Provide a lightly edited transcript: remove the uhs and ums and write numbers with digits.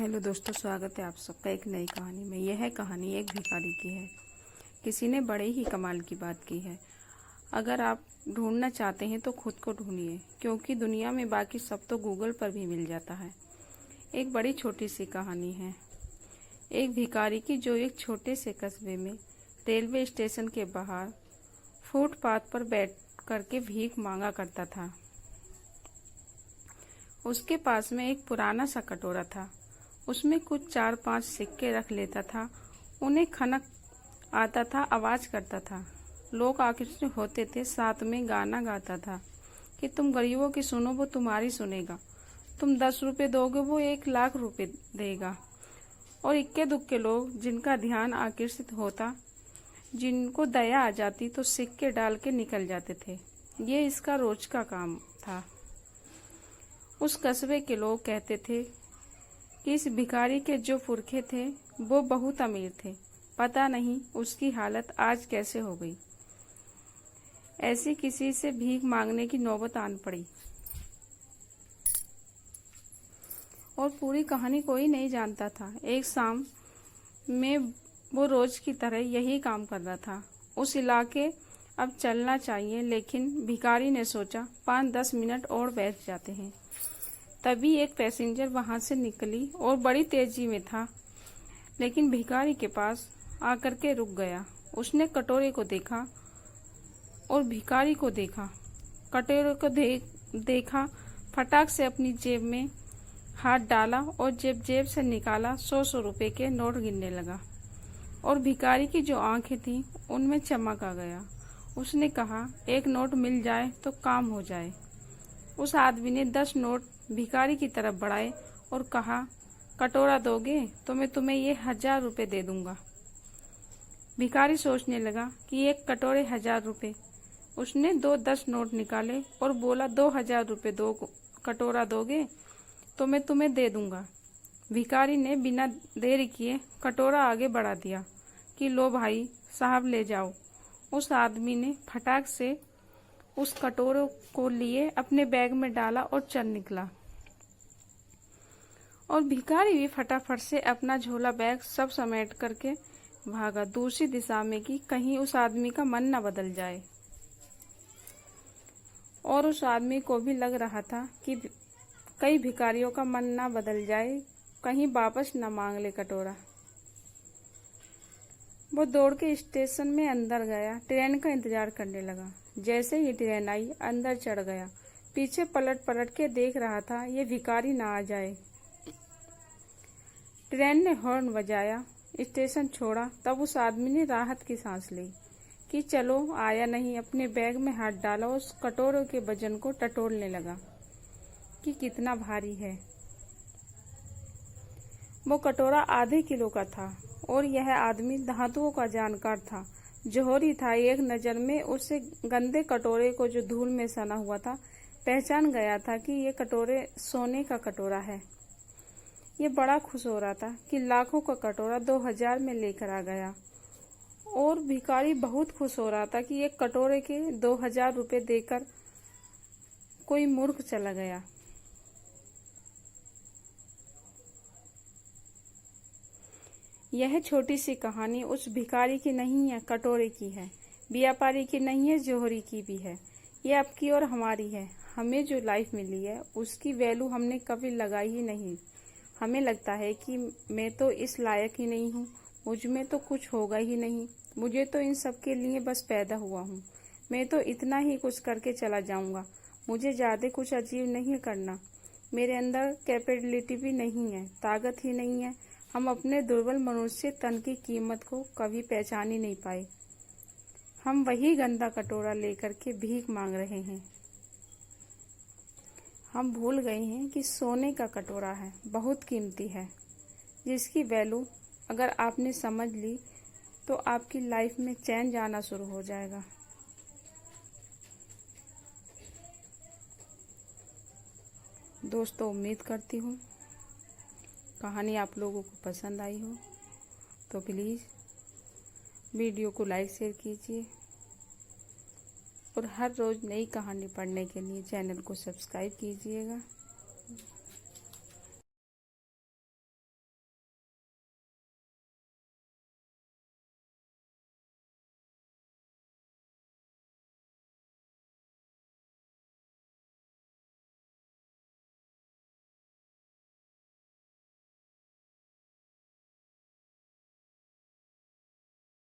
Hello दोस्तों, स्वागत है आप सबका एक नई कहानी में। यह कहानी एक भिखारी की है। किसी ने बड़े ही कमाल की बात की है। अगर आप ढूंढना चाहते हैं तो खुद को ढूंढिए, क्योंकि दुनिया में बाकी सब तो गूगल पर भी मिल जाता है। एक बड़ी छोटी सी कहानी है एक भिखारी की, जो एक छोटे से कस्बे में रेलवे स्टेशन के बाहर फुटपाथ पर बैठ करके भीख मांगा करता था। उसके पास में एक पुराना सा कटोरा था। उसमें कुछ 4-5 सिक्के रख लेता था। उन्हें खनक आता था, आवाज करता था। लोग आकर्षित होते थे। साथ में गाना गाता था कि तुम गरीबों की सुनो, वो तुम्हारी सुनेगा। तुम 10 रुपए दोगे, वो 1 लाख रुपए देगा। और इक्के दुक्के लोग, जिनका ध्यान आकर्षित होता, जिनको दया आ जाती, तो सिक्के डाल के निकल जाते थे। ये इसका रोज का काम था। उस कस्बे के लोग कहते थे कि इस भिखारी के जो पुरखे थे वो बहुत अमीर थे। पता नहीं उसकी हालत आज कैसे हो गई। ऐसी किसी से भीख मांगने की नौबत आन पड़ी। और पूरी कहानी कोई नहीं जानता था। एक शाम में वो रोज की तरह यही काम कर रहा था। उस इलाके अब चलना चाहिए, लेकिन भिखारी ने सोचा 5-10 मिनट और बैठ जाते हैं। तभी एक पैसेंजर वहां से निकली और बड़ी तेजी में था, लेकिन भिखारी के पास आकर के रुक गया। उसने कटोरे को देखा और भिखारी को देखा। कटोरे को देखा, फटाक से अपनी जेब में हाथ डाला और जेब से निकाला 100 रुपए के नोट गिनने लगा। और भिखारी की जो आंखें थीं, उनमें चमक आ गया। उसने कहा, एक नोट मिल जाए तो काम हो जाए। उस आदमी ने 10 नोट भिखारी की तरफ बढ़ाए और कहा, कटोरा दोगे तो मैं तुम्हें ये 1000 रुपए दे दूंगा। भिखारी सोचने लगा कि एक कटोरे 1000 रुपए। उसने 10 नोट निकाले और बोला, 2000 रुपए दो, कटोरा दोगे तो मैं तुम्हें दे दूंगा। भिखारी ने बिना देरी किए कटोरा आगे बढ़ा दिया कि लो भाई साहब, ले जाओ। उस आदमी ने फटाक से उस कटोरे को लिए अपने बैग में डाला और चल निकला। और भिखारी भी फटाफट से अपना झोला बैग सब समेट करके भागा दूसरी दिशा में, कि कहीं उस आदमी का मन न बदल जाए। और उस आदमी को भी लग रहा था कि कई भिखारियों का मन न बदल जाए, कहीं वापस न मांग ले कटोरा। वो दौड़ के स्टेशन में अंदर गया, ट्रेन का इंतजार करने लगा। जैसे ही ट्रेन आई, अंदर चढ़ गया। पीछे पलट पलट के देख रहा था ये भिखारी ना आ जाए। ट्रेन ने हॉर्न बजाया, स्टेशन छोड़ा। तब उस आदमी ने राहत की सांस ली कि चलो आया नहीं। अपने बैग में हाथ डाला, उस कटोरे के वजन को टटोलने लगा कि कितना भारी है। वो कटोरा आधे किलो का था और यह आदमी धातुओं का जानकार था, जौहरी था। एक नजर में उस गंदे कटोरे को, जो धूल में सना हुआ था, पहचान गया था कि ये कटोरे सोने का कटोरा है। ये बड़ा खुश हो रहा था कि लाखों का कटोरा 2000 में लेकर आ गया। और भिखारी बहुत खुश हो रहा था कि एक कटोरे के 2000 रुपए देकर कोई मूर्ख चला गया। यह छोटी सी कहानी उस भिखारी की नहीं है, कटोरे की है। व्यापारी की नहीं है, जौहरी की भी है। ये आपकी और हमारी है। हमें जो लाइफ मिली है उसकी वैल्यू हमने कभी लगाई ही नहीं। हमें लगता है कि मैं तो इस लायक ही नहीं हूँ, मुझ में तो कुछ होगा ही नहीं, मुझे तो इन सब के लिए बस पैदा हुआ हूँ, मैं तो इतना ही कुछ करके चला जाऊंगा, मुझे ज्यादा कुछ अचीव नहीं करना, मेरे अंदर कैपेबिलिटी भी नहीं है, ताकत ही नहीं है। हम अपने दुर्बल मनुष्य तन की कीमत को कभी पहचान ही नहीं पाए। हम वही गंदा कटोरा लेकर के भीख मांग रहे हैं। हम भूल गए हैं कि सोने का कटोरा है, बहुत कीमती है, जिसकी वैल्यू अगर आपने समझ ली तो आपकी लाइफ में चैन जाना शुरू हो जाएगा। दोस्तों, उम्मीद करती हूँ कहानी आप लोगों को पसंद आई हो, तो प्लीज़ वीडियो को लाइक शेयर कीजिए और हर रोज़ नई कहानी पढ़ने के लिए चैनल को सब्सक्राइब कीजिएगा।